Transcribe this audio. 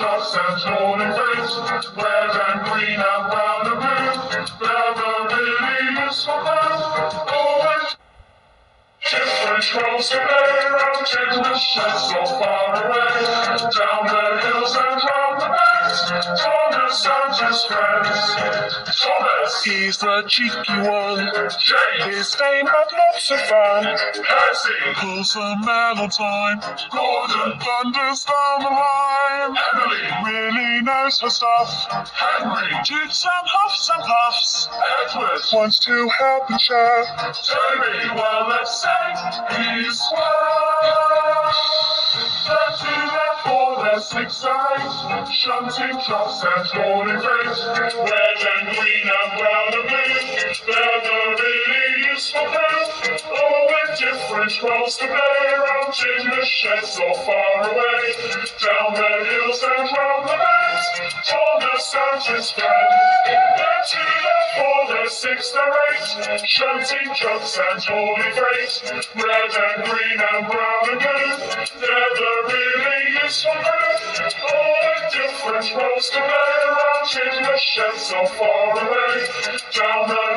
trucks and morning freight, red and green and brown and blue. They're the really useful crew. Always different roles to play around in the sheds so far away. Down the hills and round the banks, Thomas and his friends. Thomas, he's the cheeky one. James, his name had lots of fun. Percy, pulls the mellow time. Gordon, thunders down the line. Emily, really knows her stuff. Henry, toots and huffs and puffs. Edward, wants to help and share. Toby, well, let's say he's swell. 30, therefore, there's 6 or 8. Shunting trucks and morning freight, red and green and brown and blue. They're the really useful crew, all with different roles to play around in the sheds so far away. Down the hills and round the banks, Thomas and his friends. 30, therefore, there's 6 or 8. Shunting trucks and morning freight, red and green and brown and blue. They're the really useful crew, all with different roles to play around in the shed so far away. Down the